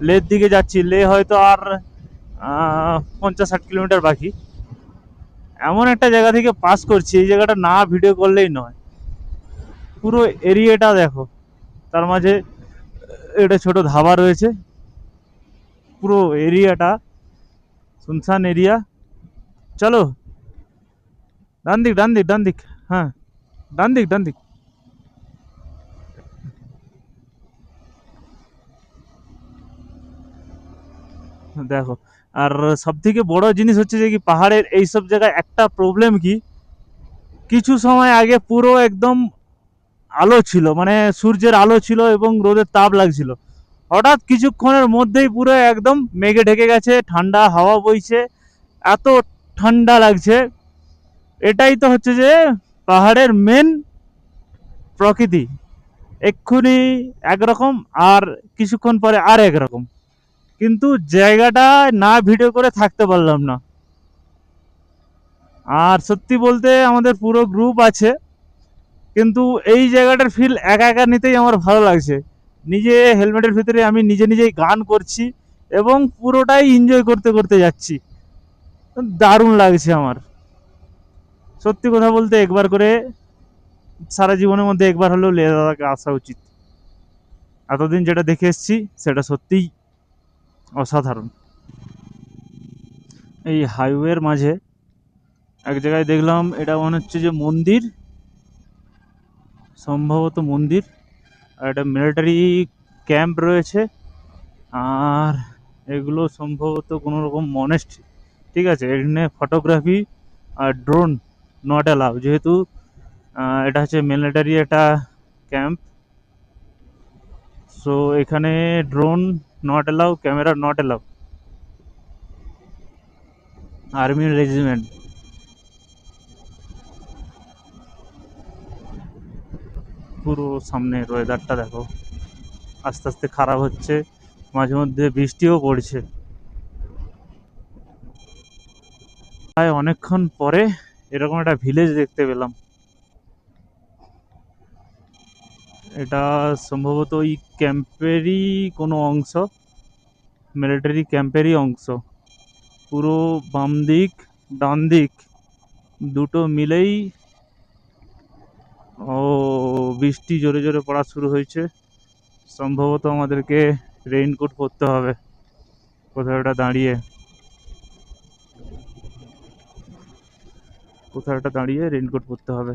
লের দিকে যাচ্ছি। লে হয়তো আর 50-60 কিলোমিটার বাকি। এমন একটা জায়গা থেকে পাস করছি, এই জায়গাটা না ভিডিও করলেই নয়। পুরো এরিয়াটা দেখো, তার মাঝে একটা ছোট ধাবা রয়েছে। পুরো এরিয়াটা শুনশান এরিয়া। চলো, ডান দিক ডান দিক ডান দিক, হ্যাঁ ডান দিক ডান দিক। দেখো, আর সব থেকে বড় জিনিস হচ্ছে যে কি, পাহাড়ের এইসব জায়গায় একটা প্রবলেম কি, কিছু সময় আগে পুরো একদম আলো ছিল, মানে সূর্যের আলো ছিল এবং রোদের তাপ লাগছিল। হঠাৎ কিছুক্ষণের মধ্যেই পুরো একদম মেঘে ঢেকে গেছে, ঠান্ডা হাওয়া বইছে, এত ঠান্ডা লাগছে। এটাই তো হচ্ছে যে পাহাড়ের মেন প্রকৃতি। এক্ষুনি একরকম, আর কিছুক্ষণ পরে আর একরকম। কিন্তু জায়গাটা না ভিডিও করে থাকতে পারলাম না। আর সত্যি বলতে আমাদের পুরো গ্রুপ আছে, কিন্তু এই জায়গাটার ফিল একা একা নিতেই আমার ভালো লাগছে। নিজে হেলমেটের ভিতরে আমি নিজে নিজেই গান করছি এবং পুরোটাই এনজয় করতে করতে যাচ্ছি। দারুণ লাগছে আমার। সত্যি কথা বলতে একবার করে সারা জীবনের মধ্যে একবার হলেও লেহ লাদাখে আসা উচিত। এতদিন যেটা দেখে এসেছি সেটা সত্যিই অসাধারণ। এই হাইওয়ের মাঝে এক জায়গায় দেখলাম, এটা মনে হচ্ছে যে মন্দির, সম্ভবত মন্দির। আর একটা মিলিটারি ক্যাম্প রয়েছে। আর এগুলো সম্ভবত কোনো রকম মনেস্ট্রি। ঠিক আছে, এখানে ফটোগ্রাফি আর ড্রোন নট অ্যালাউ, যেহেতু এটা হচ্ছে মিলিটারি একটা ক্যাম্প। সো এখানে drone not allow, camera not allow. Army regiment. পুরো সামনের ওয়েদারটা দেখো, আস্তে আস্তে খারাপ হচ্ছে, মাঝে মধ্যে বৃষ্টিও পড়ছে। প্রায় অনেকক্ষণ পরে এরকম একটা ভিলেজ দেখতে পেলাম। এটা সম্ভবত ওই ক্যাম্পেরই কোনো অংশ, মিলিটারি ক্যাম্পেরই অংশ। পুরো বাম দিক ডান দিক দুটো মিলেই ও বৃষ্টি জোরে জোরে পড়া শুরু হয়েছে। সম্ভবত আমাদেরকে রেইনকোট পরতে হবে কোথাও একটা দাঁড়িয়ে। কোথাও একটা দাঁড়িয়ে রেইনকোট পরতে হবে।